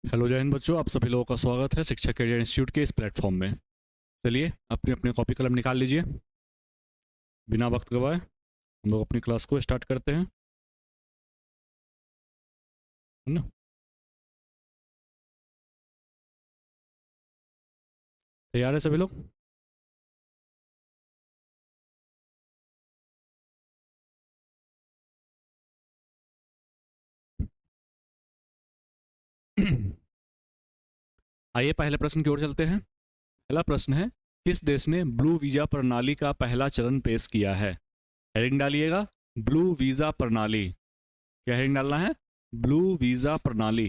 Hello जय हिंद बच्चों, आप सभी लोगों का स्वागत है शिक्षा कैरियर इंस्टीट्यूट के इस प्लेटफॉर्म में। चलिए अपनी अपनी कॉपी कलम निकाल लीजिए। बिना वक्त गवाए हम लोग अपनी क्लास को स्टार्ट करते हैं, है ना। तैयार है सभी लोग? आइए पहले प्रश्न की ओर चलते हैं। पहला प्रश्न है, किस देश ने ब्लू वीजा प्रणाली का पहला चरण पेश किया है? हेडिंग डालिएगा, ब्लू वीजा प्रणाली। क्या हेडिंग डालना है? ब्लू वीजा प्रणाली।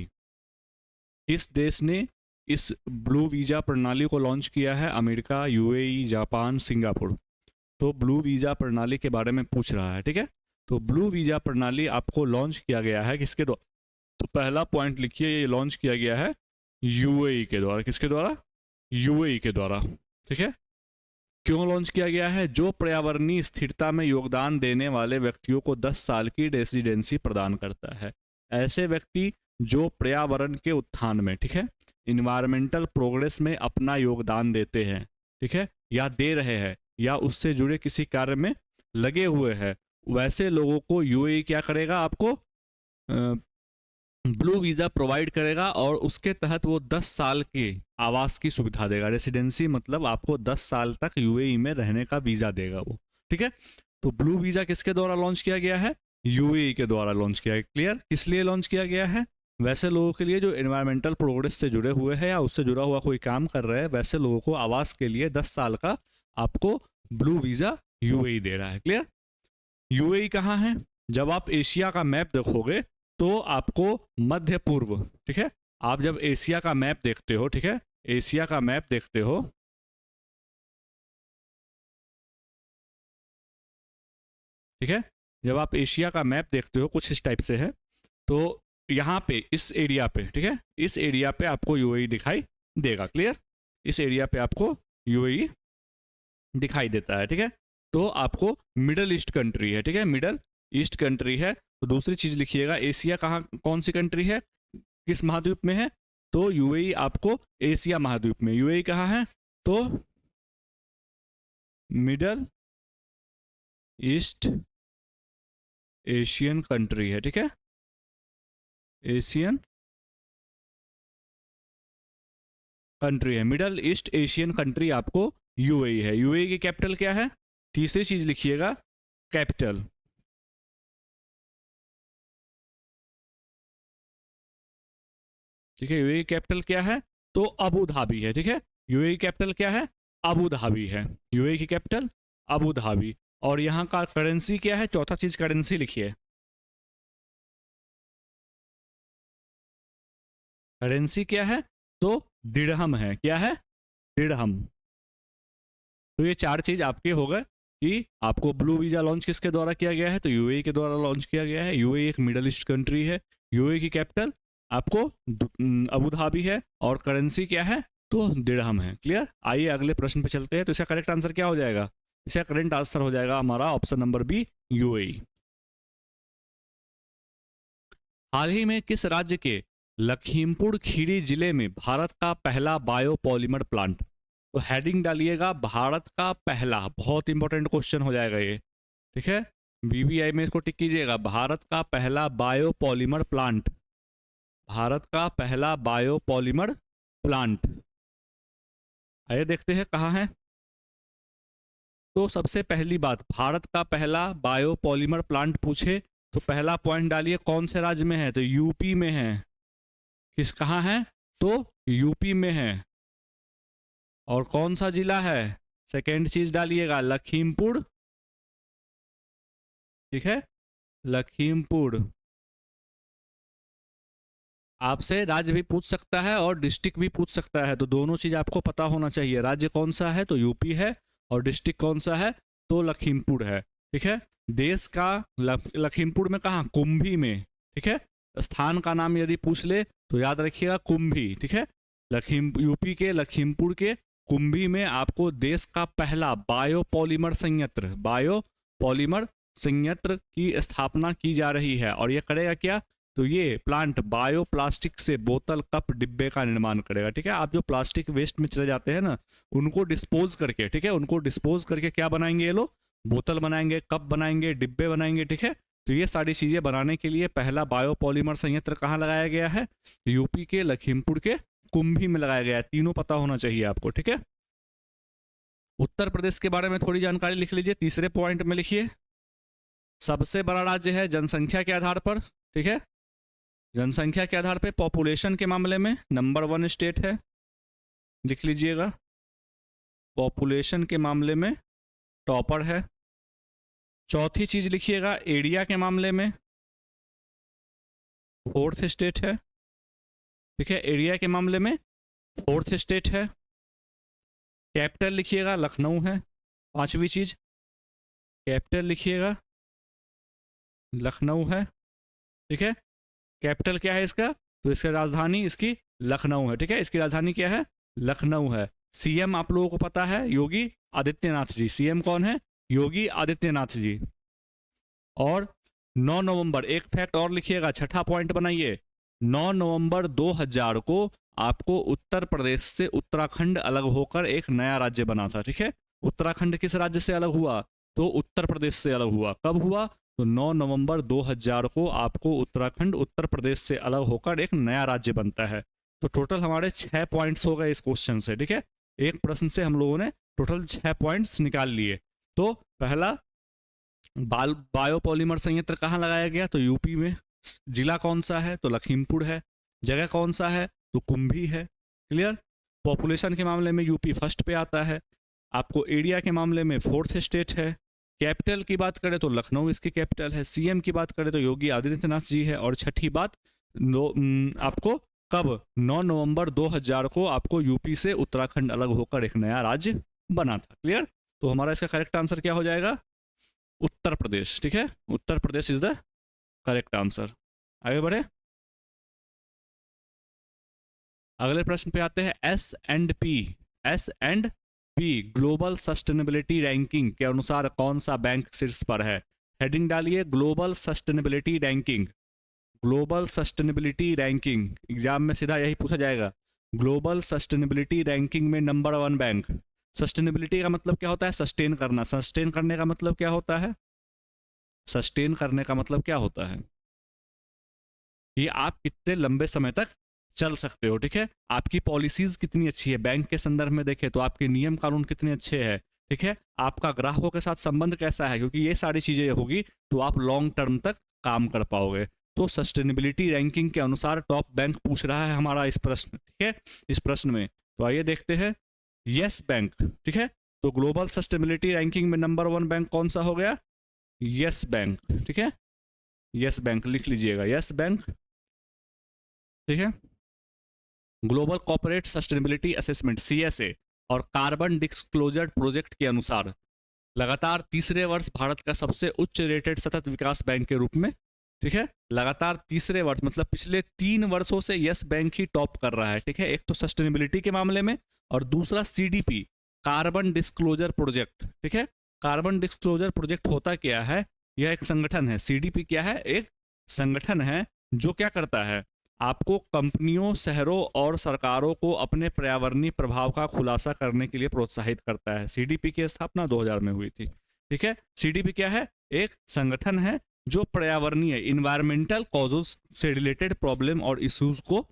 किस देश ने इस ब्लू वीजा प्रणाली को लॉन्च किया है? America, UAE, Japan, Singapore. तो ब्लू वीजा प्रणाली के बारे में पूछ रहा है, ठीक है। तो ब्लू वीजा प्रणाली आपको लॉन्च किया गया है किसके द्वारा? तो पहला पॉइंट लिखिए, ये लॉन्च किया गया है यूएई के द्वारा। किसके द्वारा? यूएई के द्वारा, ठीक है। क्यों लॉन्च किया गया है? जो पर्यावरणीय स्थिरता में योगदान देने वाले व्यक्तियों को 10 साल की रेसिडेंसी प्रदान करता है। ऐसे व्यक्ति जो पर्यावरण के उत्थान में, ठीक है, इन्वायरमेंटल प्रोग्रेस में अपना योगदान देते हैं, ठीक है, या दे रहे हैं, या उससे जुड़े किसी कार्य में लगे हुए हैं, वैसे लोगों को यूएई क्या करेगा? आपको ब्लू वीज़ा प्रोवाइड करेगा और उसके तहत वो 10 साल के आवास की सुविधा देगा। रेसिडेंसी मतलब आपको 10 साल तक यूएई में रहने का वीज़ा देगा वो, ठीक है। तो ब्लू वीज़ा किसके द्वारा लॉन्च किया गया है? यूएई के द्वारा लॉन्च किया है। क्लियर? किस लिए लॉन्च किया गया है? वैसे लोगों के लिए जो एनवायरमेंटल प्रोग्रेस से जुड़े हुए हैं या उससे जुड़ा हुआ कोई काम कर रहे हैं, वैसे लोगों को आवास के लिए 10 साल का आपको ब्लू वीज़ा यूएई दे रहा है। क्लियर? यूएई कहाँ है? जब आप एशिया का मैप देखोगे तो आपको मध्य पूर्व, ठीक है, आप जब एशिया का मैप देखते हो, ठीक है, एशिया का मैप देखते हो, ठीक है, जब आप एशिया का मैप देखते हो कुछ इस टाइप से है, तो यहाँ पे इस एरिया पे, ठीक है, इस एरिया पे आपको यूएई दिखाई देगा। क्लियर? इस एरिया पे आपको यूएई दिखाई देता है, ठीक है। तो आपको मिडल ईस्ट कंट्री है, ठीक है, मिडल ईस्ट कंट्री है। तो दूसरी चीज लिखिएगा, एशिया कहाँ, कौन सी कंट्री है, किस महाद्वीप में है? तो यूएई आपको एशिया महाद्वीप में, यूएई कहाँ है? तो मिडल ईस्ट एशियन कंट्री है, ठीक है, एशियन कंट्री है, मिडल ईस्ट एशियन कंट्री आपको यूएई है। यूएई की कैपिटल क्या है? तीसरी चीज लिखिएगा, कैपिटल, ठीक है। यूएई कैपिटल क्या है? तो अबू धाबी है, ठीक है। यूएई कैपिटल क्या है? अबू धाबी है। यूएई की कैपिटल अबू धाबी। और यहाँ का करेंसी क्या है? चौथा चीज करेंसी लिखिए, करेंसी क्या है? तो दिरहम है। क्या है? दिरहम। तो ये चार चीज आपके हो गए कि आपको ब्लू वीजा लॉन्च किसके द्वारा किया गया है? तो यूएई के द्वारा लॉन्च किया गया है। यूएई एक मिडल ईस्ट कंट्री है। यूएई की कैपिटल आपको अबू धाबी है। और करेंसी क्या है? तो दिरहम है। क्लियर? आइए अगले प्रश्न पे चलते हैं। तो इसका करेक्ट आंसर क्या हो जाएगा? इसका करेक्ट आंसर हो जाएगा हमारा ऑप्शन नंबर बी, यूएई। हाल ही में किस राज्य के लखीमपुर खीरी जिले में भारत का पहला बायोपॉलीमर प्लांट? तो हेडिंग डालिएगा, भारत का पहला। बहुत इंपॉर्टेंट क्वेश्चन हो जाएगा ये, ठीक है। बीबीआई में इसको टिक कीजिएगा, भारत का पहला बायोपॉलीमर प्लांट, भारत का पहला बायोपॉलीमर प्लांट। आइए देखते हैं कहाँ है। तो सबसे पहली बात, भारत का पहला बायोपॉलीमर प्लांट पूछे तो पहला पॉइंट डालिए कौन से राज्य में है? तो यूपी में है। किस, कहाँ है? तो यूपी में है। और कौन सा जिला है? सेकेंड चीज डालिएगा, लखीमपुर, ठीक है, लखीमपुर। आपसे राज्य भी पूछ सकता है और डिस्ट्रिक्ट भी पूछ सकता है, तो दोनों चीज आपको पता होना चाहिए। राज्य कौन सा है? तो यूपी है। और डिस्ट्रिक्ट कौन सा है? तो लखीमपुर है, ठीक है। देश का लखीमपुर में कहाँ? कुंभी में, ठीक है। स्थान का नाम यदि पूछ ले तो याद रखिएगा कुंभी, ठीक है। लखीम यूपी के लखीमपुर के कुंभी में आपको देश का पहला बायोपॉलीमर संयंत्र, बायोपॉलीमर संयंत्र की स्थापना की जा रही है। और यह करेगा क्या? तो ये प्लांट बायोप्लास्टिक से बोतल, कप, डिब्बे का निर्माण करेगा। ठीक है, आप जो प्लास्टिक वेस्ट में चले जाते हैं ना, उनको डिस्पोज करके, ठीक है, उनको डिस्पोज करके क्या बनाएंगे ये लोग? बोतल बनाएंगे, कप बनाएंगे, डिब्बे बनाएंगे। ठीक है, तो ये सारी चीजें बनाने के लिए पहला बायोपॉलीमर संयंत्र कहाँ लगाया गया है? यूपी के लखीमपुर के कुंभी में लगाया गया है। तीनों पता होना चाहिए आपको। ठीक है, उत्तर प्रदेश के बारे में थोड़ी जानकारी लिख लीजिए। तीसरे पॉइंट में लिखिए, सबसे बड़ा राज्य है जनसंख्या के आधार पर। ठीक है, जनसंख्या के आधार पर पॉपुलेशन के मामले में नंबर 1 स्टेट है, लिख लीजिएगा। पॉपुलेशन के मामले में टॉपर है। चौथी चीज लिखिएगा, एरिया के मामले में 4th स्टेट है। ठीक है, एरिया के मामले में 4th स्टेट है। कैपिटल लिखिएगा, लखनऊ है। 5वीं चीज, कैपिटल लिखिएगा, लखनऊ है। ठीक है, कैपिटल क्या है इसका? तो इसका राजधानी इसकी लखनऊ है। ठीक है, इसकी राजधानी क्या है? लखनऊ है। सीएम आप लोगों को पता है, योगी आदित्यनाथ जी। सीएम कौन है? योगी आदित्यनाथ जी। और 9 नवंबर, एक फैक्ट और लिखिएगा, छठा पॉइंट बनाइए। 9 नवंबर 2000 को आपको उत्तर प्रदेश से उत्तराखंड अलग होकर एक नया राज्य बना था। ठीक है, उत्तराखंड किस राज्य से अलग हुआ? तो उत्तर प्रदेश से अलग हुआ। कब हुआ? तो 9 नवंबर 2000 को आपको उत्तराखंड उत्तर प्रदेश से अलग होकर एक नया राज्य बनता है। तो टोटल हमारे 6 पॉइंट्स हो गए इस क्वेश्चन से। ठीक है, एक प्रश्न से हम लोगों ने टोटल 6 पॉइंट्स निकाल लिए। तो पहला बायोपॉलीमर संयंत्र कहाँ लगाया गया? तो यूपी में। जिला कौन सा है? तो लखीमपुर है। जगह कौन सा है? तो कुंभी है। क्लियर? पॉपुलेशन के मामले में यूपी फर्स्ट पे आता है। आपको एरिया के मामले में 4th स्टेट है। कैपिटल की बात करें तो लखनऊ इसकी कैपिटल है। सीएम की बात करें तो योगी आदित्यनाथ जी है। और छठी बात, आपको कब? 9 नवंबर 2000 को आपको यूपी से उत्तराखंड अलग होकर एक नया राज्य बना था। क्लियर? तो हमारा इसका करेक्ट आंसर क्या हो जाएगा? उत्तर प्रदेश। ठीक है, Uttar Pradesh is the correct answer. आगे बढ़े, अगले प्रश्न पे आते हैं। S&P ग्लोबल सस्टेनेबिलिटी रैंकिंग के अनुसार कौन सा बैंक शीर्ष पर है? हेडिंग डालिए, global sustainability ranking. Global sustainability ranking exam में सीधा यही पूछा जाएगा। ग्लोबल सस्टेनेबिलिटी रैंकिंग में नंबर 1 बैंक। सस्टेनेबिलिटी का मतलब क्या होता है? सस्टेन करना। सस्टेन करने का मतलब क्या होता है? सस्टेन करने का मतलब क्या होता है? ये आप कितने लंबे समय तक चल सकते हो। ठीक है, आपकी पॉलिसीज कितनी अच्छी है, बैंक के संदर्भ में देखें तो आपके नियम कानून कितने अच्छे हैं। ठीक है, आपका ग्राहकों के साथ संबंध कैसा है, क्योंकि ये सारी चीजें होगी तो आप लॉन्ग टर्म तक काम कर पाओगे। तो सस्टेनेबिलिटी रैंकिंग के अनुसार टॉप बैंक पूछ रहा है हमारा इस प्रश्न। ठीक है, इस प्रश्न में तो आइए देखते हैं। Yes bank. ठीक है, तो ग्लोबल सस्टेनेबिलिटी रैंकिंग में नंबर 1 बैंक कौन सा हो गया? Yes bank. ठीक है, यस बैंक लिख लीजिएगा, यस बैंक। ठीक है, global corporate sustainability assessment CSA और कार्बन डिस्क्लोजर प्रोजेक्ट के अनुसार लगातार तीसरे वर्ष भारत का सबसे उच्च रेटेड सतत विकास बैंक के रूप में। ठीक है, लगातार तीसरे वर्ष मतलब पिछले 3 वर्षों से यस बैंक ही टॉप कर रहा है। ठीक है, एक तो सस्टेनेबिलिटी के मामले में और दूसरा CDP कार्बन डिस्क्लोजर प्रोजेक्ट। ठीक है, कार्बन डिस्क्लोजर प्रोजेक्ट होता क्या है? यह एक संगठन है। CDP क्या है? एक संगठन है जो क्या करता है? आपको कंपनियों, शहरों और सरकारों को अपने पर्यावरणीय प्रभाव का खुलासा करने के लिए प्रोत्साहित करता है। CDP की स्थापना 2000 में हुई थी। ठीक है, CDP क्या है? एक संगठन है जो पर्यावरणीय इन्वायरमेंटल कॉजेस से रिलेटेड प्रॉब्लम और इश्यूज को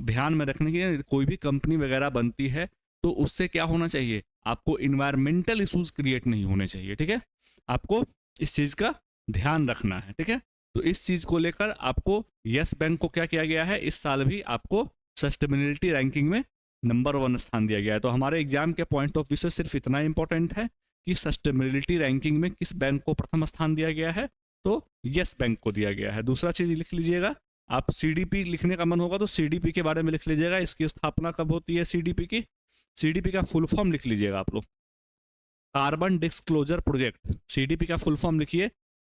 ध्यान में रखने के लिए कोई भी कंपनी वगैरह बनती है तो उससे क्या होना चाहिए? आपको इन्वायरमेंटल इश्यूज क्रिएट नहीं होने चाहिए। ठीक है, आपको इस चीज का ध्यान रखना है। ठीक है, तो इस चीज को लेकर आपको यस बैंक को क्या किया गया है? इस साल भी आपको सस्टेनेबिलिटी रैंकिंग में नंबर 1 स्थान दिया गया है। तो हमारे एग्जाम के पॉइंट ऑफ व्यू से सिर्फ इतना इंपॉर्टेंट है कि सस्टेनेबिलिटी रैंकिंग में किस बैंक को प्रथम स्थान दिया गया है? तो यस बैंक को दिया गया है। दूसरा चीज लिख लीजिएगा, आप CDP लिखने का मन होगा तो CDP के बारे में लिख लीजिएगा। इसकी स्थापना कब होती है CDP की? CDP का फुल फॉर्म लिख लीजिएगा आप लोग, कार्बन डिस्क्लोजर प्रोजेक्ट। CDP का फुल फॉर्म लिखिए,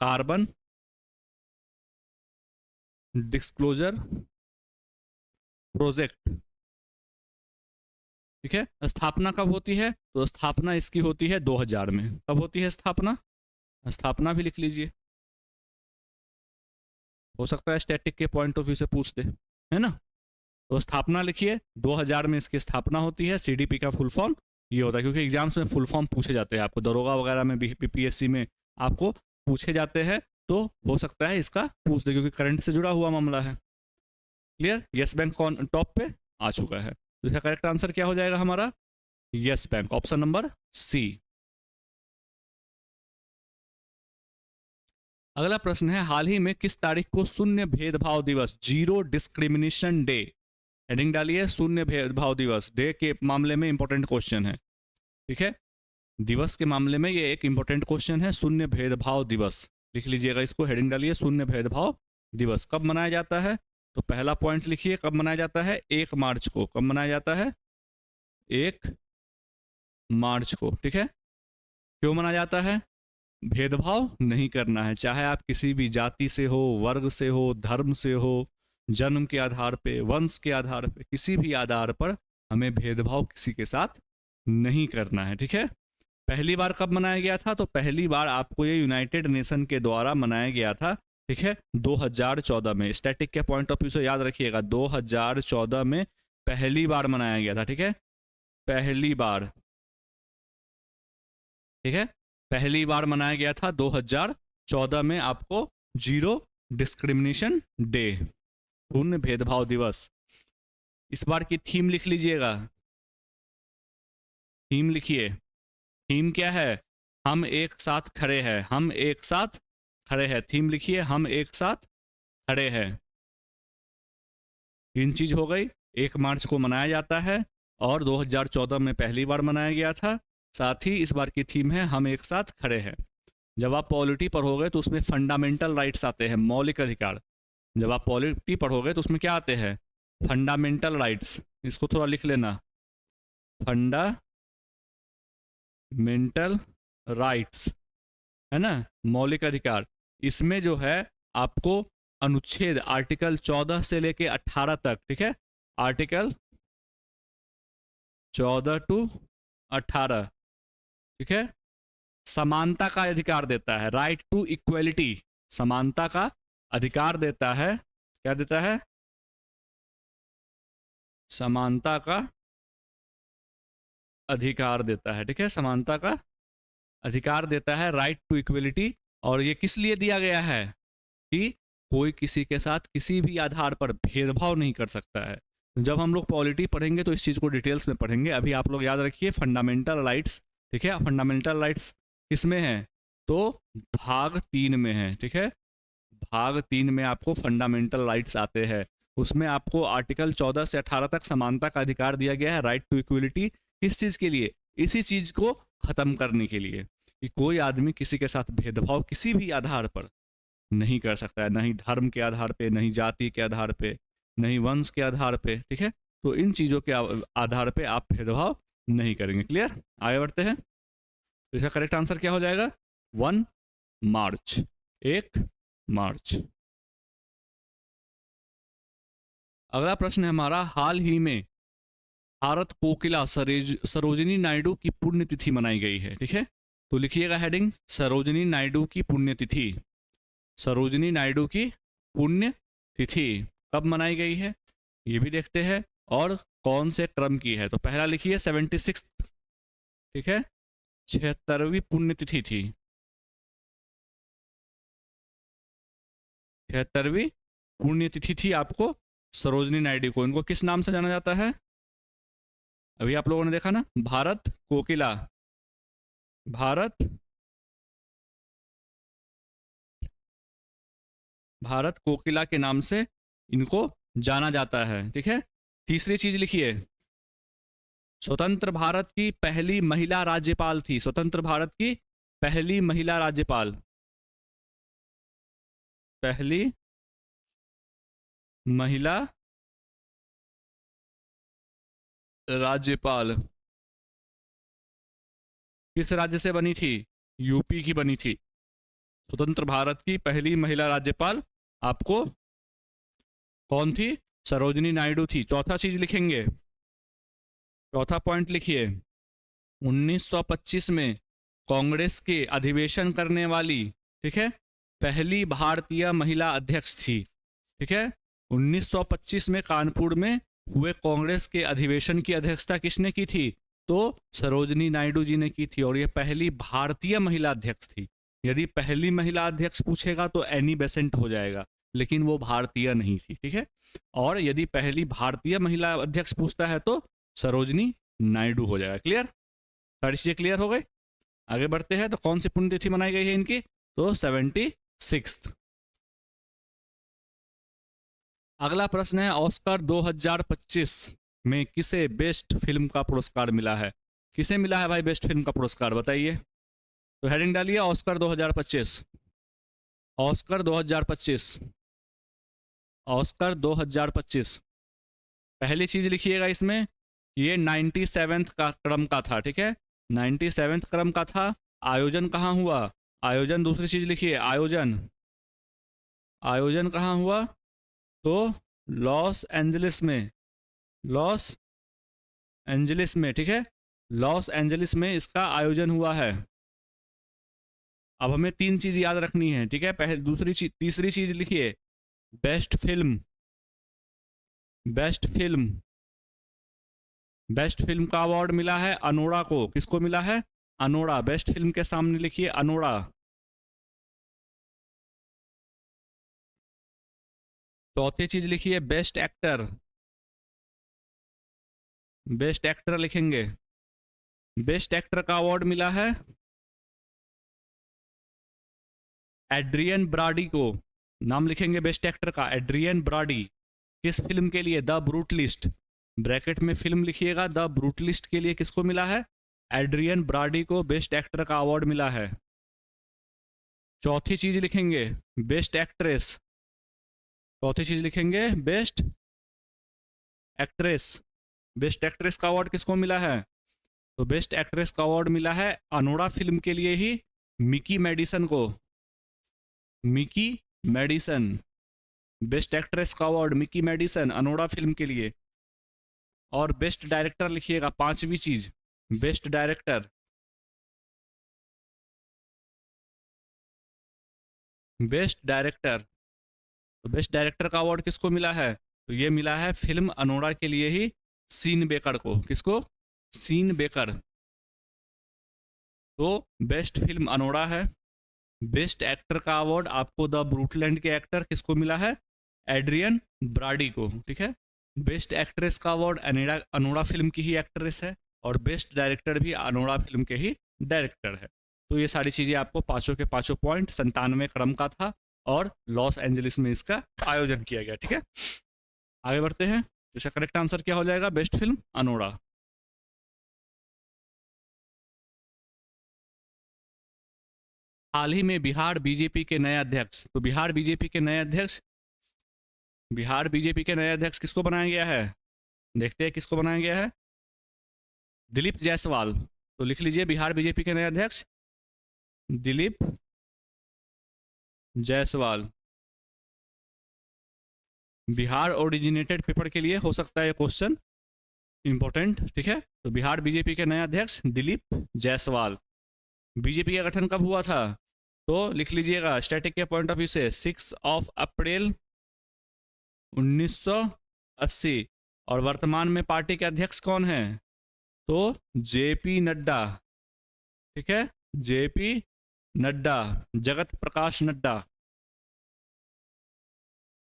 कार्बन डिस्क्लोजर प्रोजेक्ट। ठीक है, स्थापना कब होती है? तो स्थापना इसकी होती है 2000 में। कब होती है स्थापना? स्थापना भी लिख लीजिए, हो सकता है स्टैटिक के पॉइंट ऑफ व्यू से पूछ दे, है ना। तो स्थापना लिखिए, 2000 में इसकी स्थापना होती है। सीडीपी का फुल फॉर्म ये होता है, क्योंकि एग्जाम्स में फुल फॉर्म पूछे जाते हैं, आपको दरोगा वगैरह में बीपीएससी में आपको पूछे जाते हैं, तो हो सकता है इसका पूछ दे, क्योंकि करंट से जुड़ा हुआ मामला है। क्लियर। यस बैंक कौन टॉप पे आ चुका है, तो इसका करेक्ट आंसर क्या हो जाएगा हमारा, yes bank, option number C. अगला प्रश्न है, हाल ही में किस तारीख को शून्य भेदभाव दिवस, जीरो डिस्क्रिमिनेशन डे, हेडिंग डालिए शून्य भेदभाव दिवस, डे के मामले में इंपॉर्टेंट क्वेश्चन है, ठीक है। दिवस के मामले में ये एक इंपॉर्टेंट क्वेश्चन है, शून्य भेदभाव दिवस, लिख लीजिएगा इसको, हेडिंग डालिए शून्य भेदभाव दिवस कब मनाया जाता है। तो पहला पॉइंट लिखिए, कब मनाया जाता है, 1 मार्च को। कब मनाया जाता है, 1 मार्च को, ठीक है। क्यों मनाया जाता है, भेदभाव नहीं करना है, चाहे आप किसी भी जाति से हो, वर्ग से हो, धर्म से हो, जन्म के आधार पे, वंश के आधार पे, किसी भी आधार पर हमें भेदभाव किसी के साथ नहीं करना है, ठीक है। पहली बार कब मनाया गया था, तो पहली बार आपको ये यूनाइटेड नेशन के द्वारा मनाया गया था, ठीक है, 2014 में। स्टैटिक के पॉइंट ऑफ व्यू से याद रखिएगा, 2014 में पहली बार मनाया गया था, ठीक है, पहली बार, ठीक है, पहली बार मनाया गया था 2014 में, आपको जीरो डिस्क्रिमिनेशन डे, शून्य भेदभाव दिवस। इस बार की थीम लिख लीजिएगा, थीम लिखिए, थीम क्या है, हम एक साथ खड़े हैं, हम एक साथ खड़े हैं, थीम लिखिए, हम एक साथ खड़े हैं। 3 चीज हो गई, 1 मार्च को मनाया जाता है और 2014 में पहली बार मनाया गया था, साथ ही इस बार की थीम है हम एक साथ खड़े हैं। जब आप पॉलिटी पढ़ोगे तो उसमें फंडामेंटल राइट्स आते हैं, मौलिक अधिकार। जब आप पॉलिटी पढ़ोगे तो उसमें क्या आते हैं, फंडामेंटल राइट्स, इसको थोड़ा लिख लेना, फंडामेंटल राइट्स, है ना, मौलिक अधिकार। इसमें जो है आपको अनुच्छेद आर्टिकल 14 से लेके 18 तक, ठीक है, आर्टिकल 14 टू 18, ठीक है, समानता का अधिकार देता है, राइट टू इक्वलिटी, समानता का अधिकार देता है, क्या देता है, समानता का अधिकार देता है, ठीक है, समानता का अधिकार देता है, राइट टू इक्वलिटी। और ये किस लिए दिया गया है, कि कोई किसी के साथ किसी भी आधार पर भेदभाव नहीं कर सकता है। जब हम लोग पॉलिटी पढ़ेंगे तो इस चीज़ को डिटेल्स में पढ़ेंगे, अभी आप लोग याद रखिए फंडामेंटल राइट्स, ठीक है, फंडामेंटल राइट्स किसमें है, तो भाग 3 में है, ठीक है, भाग 3 में आपको फंडामेंटल राइट्स आते हैं। उसमें आपको आर्टिकल 14 से 18 तक समानता का अधिकार दिया गया है, राइट टू इक्वलिटी, किस चीज़ के लिए, इसी चीज़ को ख़त्म करने के लिए, कि कोई आदमी किसी के साथ भेदभाव किसी भी आधार पर नहीं कर सकता है, नहीं धर्म के आधार पे, नहीं जाति के आधार पे, नहीं वंश के आधार पे, ठीक है। तो इन चीज़ों के आधार पे आप भेदभाव नहीं करेंगे। क्लियर, आगे बढ़ते हैं। तो इसका करेक्ट आंसर क्या हो जाएगा, 1 मार्च, 1 मार्च। अगला प्रश्न है हमारा, हाल ही में भारत कोकिला सरोजिनी नायडू की पुण्यतिथि मनाई गई है, ठीक है। तो लिखिएगा हेडिंग, सरोजिनी नायडू की पुण्यतिथि, सरोजिनी नायडू की पुण्यतिथि कब मनाई गई है, ये भी देखते हैं, और कौन से क्रम की है। तो पहला लिखिए 76, ठीक है, 76वीं पुण्यतिथि थी, 76वीं पुण्यतिथि थी आपको सरोजिनी नायडू को। इनको किस नाम से जाना जाता है, अभी आप लोगों ने देखा ना, भारत कोकिला, भारत कोकिला के नाम से इनको जाना जाता है, ठीक है। तीसरी चीज लिखिए, स्वतंत्र भारत की पहली महिला राज्यपाल थी, स्वतंत्र भारत की पहली महिला राज्यपाल, पहली महिला राज्यपाल किस राज्य से बनी थी, यूपी की बनी थी। स्वतंत्र भारत की पहली महिला राज्यपाल आपको कौन थी, सरोजिनी नायडू थी। चौथा चीज लिखेंगे, चौथा पॉइंट लिखिए, 1925 में कांग्रेस के अधिवेशन करने वाली, ठीक है, पहली भारतीय महिला अध्यक्ष थी। ठीक है, 1925 में कानपुर में हुए कांग्रेस के अधिवेशन की अध्यक्षता किसने की थी? तो सरोजनी नायडू जी ने की थी, और ये पहली भारतीय महिला अध्यक्ष थी। यदि पहली महिला अध्यक्ष पूछेगा तो एनी बेसेंट हो जाएगा, लेकिन वो भारतीय नहीं थी। ठीक है, और यदि पहली भारतीय महिला अध्यक्ष पूछता है तो सरोजनी नायडू हो जाएगा। क्लियर? सारी चीजें क्लियर हो गई। आगे बढ़ते हैं। तो कौन सी पुण्यतिथि मनाई गई है इनकी? तो 76। अगला प्रश्न है, ऑस्कर 2025 में किसे बेस्ट फिल्म का पुरस्कार मिला है? किसे मिला है भाई बेस्ट फिल्म का पुरस्कार, बताइए। तो हेडिंग डालिए ऑस्कर 2025। Oscar 2025, Oscar 2025। पहली चीज लिखिएगा इसमें, ये 97वें का क्रम का था। ठीक है, 97वें क्रम का था। आयोजन कहाँ हुआ? आयोजन, दूसरी चीज लिखिए, आयोजन। आयोजन कहाँ हुआ? तो लॉस एंजलिस में, लॉस एंजलिस में। ठीक है, लॉस एंजलिस में इसका आयोजन हुआ है। अब हमें 3 चीज याद रखनी है। ठीक है, पहले, दूसरी चीज, तीसरी चीज लिखिए, best film. Best film, best film का अवार्ड मिला है अनोड़ा को। किसको मिला है? अनोड़ा। बेस्ट फिल्म के सामने लिखिए अनोड़ा। चौथी चीज लिखिए बेस्ट एक्टर। बेस्ट एक्टर लिखेंगे। बेस्ट एक्टर का अवार्ड मिला है एड्रियन ब्राडी को। नाम लिखेंगे बेस्ट एक्टर का, एड्रियन ब्राडी। किस फिल्म के लिए? The brutalist. ब्रैकेट में फिल्म लिखिएगा। द ब्रूटलिस्ट के लिए किसको मिला है? एड्रियन ब्राडी को बेस्ट एक्टर का अवार्ड मिला है। चौथी चीज लिखेंगे बेस्ट एक्ट्रेस। चौथी चीज लिखेंगे बेस्ट एक्ट्रेस। बेस्ट एक्ट्रेस का अवार्ड किसको मिला है? तो बेस्ट एक्ट्रेस का अवार्ड मिला है अनोड़ा फिल्म के लिए ही मिकी मेडिसन को। Mickey Madison. बेस्ट एक्ट्रेस का award Mickey Madison, Anora film के लिए। और बेस्ट डायरेक्टर लिखिएगा, 5वीं चीज, बेस्ट डायरेक्टर। बेस्ट डायरेक्टर, तो बेस्ट डायरेक्टर का अवार्ड किसको मिला है? तो ये मिला है फिल्म अनोड़ा के लिए ही सीन बेकर को। किसको? Sean Baker. तो बेस्ट फिल्म अनोड़ा है। बेस्ट एक्टर का अवार्ड आपको द ब्रूटलैंड के एक्टर किसको मिला है? एड्रियन ब्राडी को। ठीक है, बेस्ट एक्ट्रेस का अवार्ड अनोड़ा फिल्म की ही एक्ट्रेस है, और बेस्ट डायरेक्टर भी अनोड़ा फिल्म के ही डायरेक्टर है। तो ये सारी चीजें आपको पांचों के पांचों पॉइंट 97वें क्रम का था, और लॉस एंजलिस में इसका आयोजन किया गया। ठीक है, आगे बढ़ते हैं। इसका करेक्ट आंसर क्या हो जाएगा? Best film अनोड़ा। हाल ही में बिहार बीजेपी के नए अध्यक्ष, तो बिहार बीजेपी के नए अध्यक्ष, बिहार बीजेपी के नए अध्यक्ष किसको बनाया गया है? देखते हैं किसको बनाया गया है। दिलीप जायसवाल। तो लिख लीजिए बिहार बीजेपी के नए अध्यक्ष दिलीप जायसवाल। बिहार ओरिजिनेटेड पेपर के लिए हो सकता है ये क्वेश्चन इंपॉर्टेंट। ठीक है, तो बिहार बीजेपी के नए अध्यक्ष दिलीप जायसवाल। बीजेपी का गठन कब हुआ था? तो लिख लीजिएगा स्टैटिक के पॉइंट ऑफ व्यू से 6 अप्रैल 1980। और वर्तमान में पार्टी के अध्यक्ष कौन है? तो जेपी नड्डा। ठीक है, जेपी नड्डा, जगत प्रकाश नड्डा।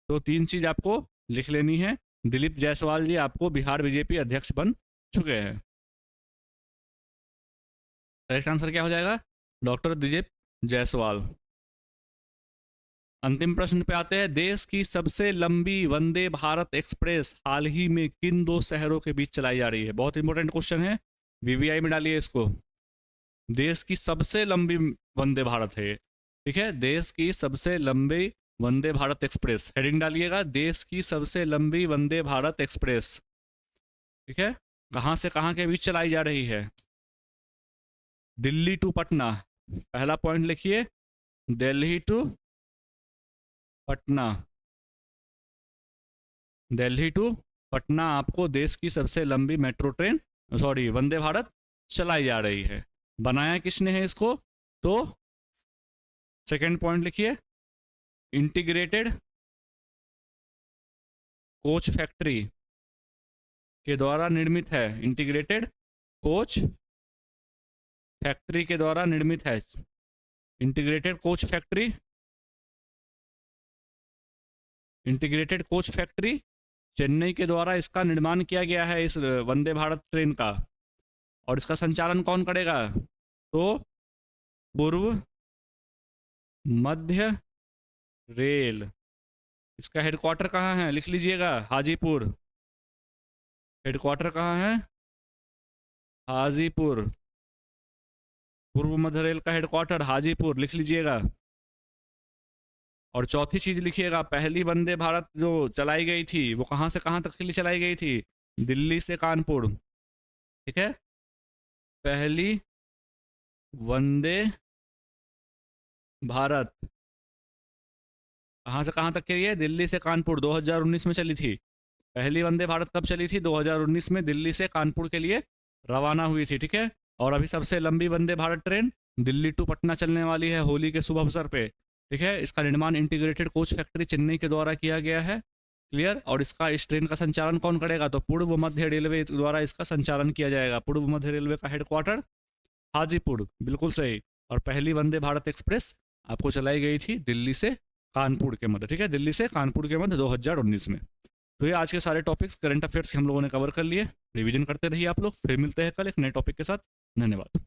तो 3 चीज आपको लिख लेनी है। दिलीप जायसवाल जी आपको बिहार बीजेपी अध्यक्ष बन चुके हैं। करेक्ट आंसर क्या हो जाएगा? डॉक्टर दिलीप जायसवाल। अंतिम प्रश्न पे आते हैं। देश की सबसे लंबी वंदे भारत एक्सप्रेस हाल ही में किन 2 शहरों के बीच चलाई जा रही है? बहुत इंपॉर्टेंट क्वेश्चन है, वीवीआई में डालिए इसको। देश की सबसे लंबी वंदे भारत है। ठीक है, देश की सबसे लंबी वंदे भारत एक्सप्रेस। हेडिंग डालिएगा देश की सबसे लंबी वंदे भारत एक्सप्रेस। ठीक है, कहां से कहां के बीच चलाई जा रही है? दिल्ली टू पटना। पहला पॉइंट लिखिए, दिल्ली टू पटना। दिल्ली टू पटना आपको देश की सबसे लंबी metro train, sorry Vande Bharat चलाई जा रही है। बनाया किसने है इसको? तो सेकंड पॉइंट लिखिए, इंटीग्रेटेड कोच फैक्ट्री के द्वारा निर्मित है। इंटीग्रेटेड कोच फैक्ट्री के द्वारा निर्मित है। Integrated coach factory, integrated coach factory Chennai के द्वारा इसका निर्माण किया गया है, इस वंदे भारत ट्रेन का। और इसका संचालन कौन करेगा? तो पूर्व मध्य रेल। इसका हेडक्वार्टर कहाँ है? लिख लीजिएगा, हाजीपुर। हेडक्वार्टर कहाँ है? हाजीपुर। पूर्व मध्य रेल का हेडक्वार्टर हाजीपुर, लिख लीजिएगा। और चौथी चीज लिखिएगा, पहली वंदे भारत जो चलाई गई थी वो कहाँ से कहाँ तक के लिए चलाई गई थी? दिल्ली से कानपुर। ठीक है, पहली वंदे भारत कहाँ से कहाँ तक के लिए? दिल्ली से कानपुर। 2019 में चली थी। पहली वंदे भारत कब चली थी? 2019 में दिल्ली से कानपुर के लिए रवाना हुई थी। ठीक है, और अभी सबसे लंबी वंदे भारत ट्रेन दिल्ली टू पटना चलने वाली है होली के शुभ अवसर पे। ठीक है, इसका निर्माण इंटीग्रेटेड कोच फैक्ट्री चेन्नई के द्वारा किया गया है। क्लियर? और इसका इस ट्रेन का संचालन कौन करेगा? तो पूर्व मध्य रेलवे द्वारा इसका संचालन किया जाएगा। पूर्व मध्य रेलवे का हेडक्वार्टर हाजीपुर, बिल्कुल सही। और पहली वंदे भारत एक्सप्रेस आपको चलाई गई थी दिल्ली से कानपुर के मध्य। ठीक है, दिल्ली से कानपुर के मध्य 2019 में। तो ये आज के सारे टॉपिक्स करंट अफेयर्स के हम लोगों ने कवर कर लिए। रिवीजन करते रहिए आप लोग। फिर मिलते हैं कल एक नए टॉपिक के साथ। धन्यवाद।